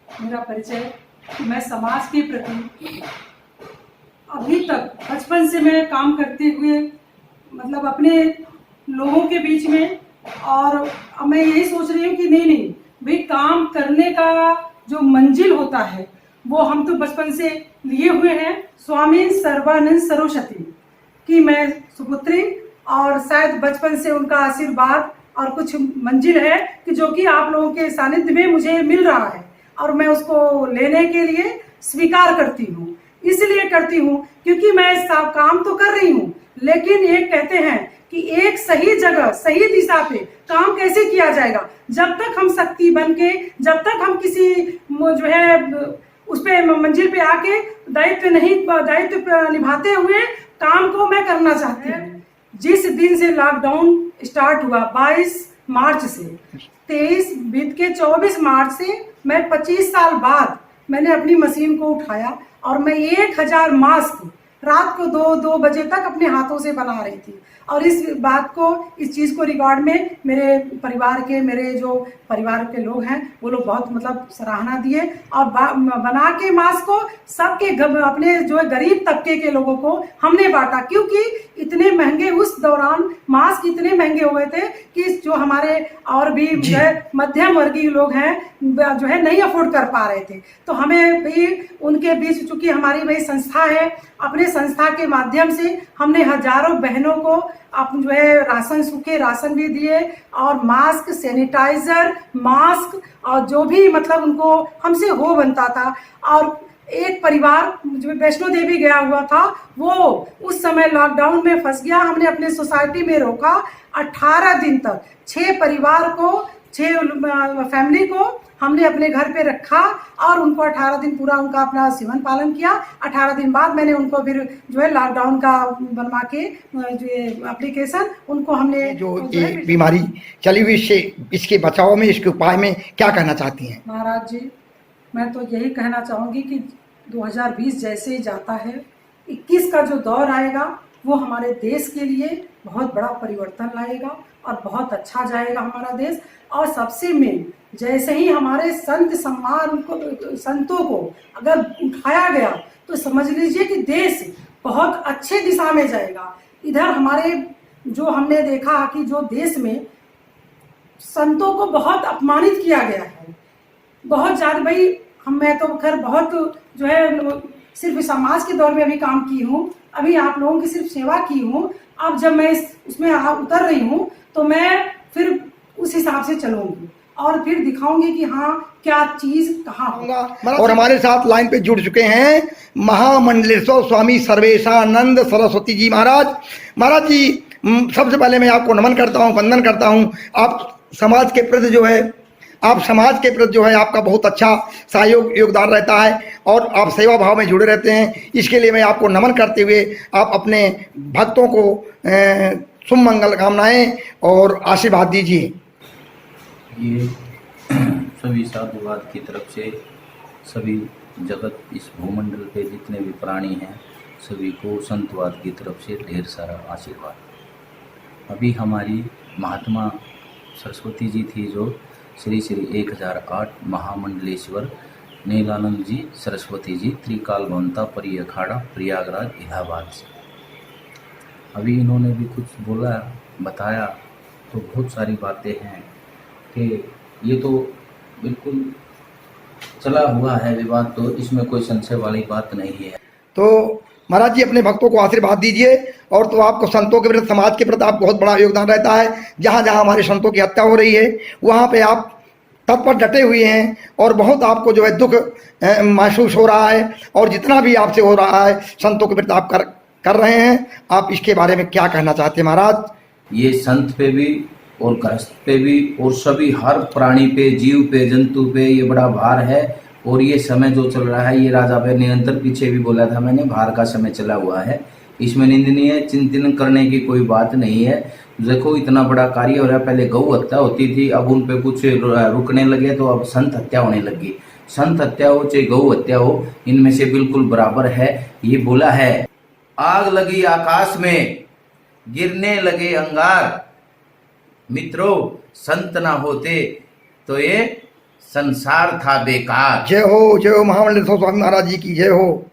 मेरा परिचय, मैं समाज के प्रति अभी तक बचपन से मैं काम करते हुए मतलब अपने लोगों के बीच में, और अब मैं यही सोच रही हूँ कि नहीं नहीं भाई, काम करने का जो मंजिल होता है वो हम तो बचपन से लिए हुए हैं। स्वामी सर्वानंद सरस्वती की मैं सुपुत्री, और शायद बचपन से उनका आशीर्वाद और कुछ मंजिल है कि जो कि आप लोगों के सानिध्य में मुझे मिल रहा है, और मैं उसको लेने के लिए स्वीकार करती हूँ। इसलिए करती हूँ क्योंकि मैं सब काम तो कर रही हूँ, लेकिन एक कहते हैं कि एक सही जगह सही दिशा पे काम कैसे किया जाएगा। जब तक हम शक्ति बन के, जब तक हम किसी जो है उस पे मंजिल पे आके दायित्व निभाते हुए काम को मैं करना चाहती हूँ। जिस दिन से लॉकडाउन स्टार्ट हुआ 22 मार्च से, 23 बीत के 24 मार्च से मैं 25 साल बाद मैंने अपनी मशीन को उठाया, और मैं 1000 मास्क रात को 2 बजे तक अपने हाथों से बना रही थी। और इस बात को, इस चीज़ को रिकॉर्ड में मेरे परिवार के, मेरे जो परिवार के लोग हैं वो लोग बहुत मतलब सराहना दिए, और बना के मास्क को सबके अपने जो है गरीब तबके के लोगों को हमने बांटा, क्योंकि इतने महंगे उस दौरान मास्क इतने महंगे हो गए थे कि जो हमारे और भी जो है मध्यम वर्गीय लोग हैं जो है नहीं अफोर्ड कर पा रहे थे। तो हमें भी उनके बीच, चूंकि हमारी भाई संस्था है, अपने संस्था के माध्यम से हमने हजारों बहनों को आप जो है राशन, सूखे राशन भी दिए, और मास्क, सैनिटाइजर, मास्क, और जो भी मतलब उनको हमसे हो बनता था। और एक परिवार जो वैष्णो देवी गया हुआ था, वो उस समय लॉकडाउन में फंस गया, हमने अपने सोसाइटी में रोका 18 दिन तक। 6 परिवार को, 6 फैमिली को हमने अपने घर पे रखा, और उनको 18 दिन पूरा उनका अपना जीवन पालन किया। 18 दिन बाद मैंने उनको फिर जो है लॉकडाउन का बनवा के जो एप्लीकेशन उनको हमने जो ये बीमारी चली हुई, इसके बचाव में, इसके उपाय में क्या कहना चाहती हैं? महाराज जी, मैं तो यही कहना चाहूँगी कि 2020 जैसे ही जाता है, 21 का जो दौर आएगा वो हमारे देश के लिए बहुत बड़ा परिवर्तन लाएगा, और बहुत अच्छा जाएगा हमारा देश। और सबसे मेन, जैसे ही हमारे संत सम्मान को, संतों को अगर उठाया गया, तो समझ लीजिए कि देश बहुत अच्छे दिशा में जाएगा। इधर हमारे जो हमने देखा कि जो देश में संतों को बहुत अपमानित किया गया है, बहुत ज़्यादा भाई, मैं तो खैर बहुत जो है सिर्फ समाज के दौर में अभी काम की हूँ, अभी आप लोगों की सिर्फ सेवा की हूँ। अब जब मैं उसमें उतर रही हूँ, तो मैं फिर उस हिसाब से चलूंगी, और फिर दिखाऊंगी कि हाँ क्या चीज कहाँ होगा। और हमारे साथ लाइन पे जुड़ चुके हैं महामंडलेश्वर स्वामी सर्वेशानंद सरस्वती जी महाराज। महाराज जी, सबसे पहले मैं आपको नमन करता हूँ, वंदन करता हूँ। आप समाज के प्रति जो है, आपका बहुत अच्छा सहयोग, योगदान रहता है, और आप सेवा भाव में जुड़े रहते हैं। इसके लिए मैं आपको नमन करते हुए आप अपने भक्तों को शुभ मंगल कामनाएं और आशीर्वाद दीजिए। ये सभी साधुवाद की तरफ से सभी जगत, इस भूमंडल पे जितने भी प्राणी हैं, सभी को संतवाद की तरफ से ढेर सारा आशीर्वाद। अभी हमारी महात्मा सरस्वती जी थी, जो श्री श्री 1008 महामंडलेश्वर नीलानंद जी सरस्वती जी, त्रिकाल भवनता परी अखाड़ा, प्रयागराज, इलाहाबाद से। अभी इन्होंने भी कुछ बोला, बताया, तो बहुत सारी बातें हैं कि ये तो बिल्कुल चला हुआ है विवाद, तो इसमें कोई संशय वाली बात नहीं है। तो महाराज जी, अपने भक्तों को आशीर्वाद दीजिए। और तो आपको संतों के प्रति, समाज के प्रति आप बहुत बड़ा योगदान रहता है। जहाँ जहाँ हमारे संतों की हत्या हो रही है, वहाँ पे आप तत्पर डटे हुए हैं, और बहुत आपको जो है दुख महसूस हो रहा है, और जितना भी आपसे हो रहा है संतों के प्रति आप कर रहे हैं। आप इसके बारे में क्या कहना चाहते हैं महाराज? ये संत पे भी और गृहस्थ पे भी और सभी हर प्राणी पे, जीव पे, जंतु पे ये बड़ा भार है। और ये समय जो चल रहा है, ये राजा भाई निरंतर पीछे भी बोला था मैंने, भार का समय चला हुआ है। इसमें निंदनीय चिंतन करने की कोई बात नहीं है। देखो, इतना बड़ा कार्य हो रहा है। पहले गौ हत्या होती थी, अब उन पे कुछ रुकने लगे, तो अब संत हत्या होने लगी। संत हत्या हो चाहे गौ हत्या हो, इनमें से बिल्कुल बराबर है। ये बोला है, आग लगी आकाश में, गिरने लगे अंगार, मित्रों संत ना होते तो ये संसार था बेकार। जय हो महामंडलेश्वर स्वामी महाराज जी की जय हो।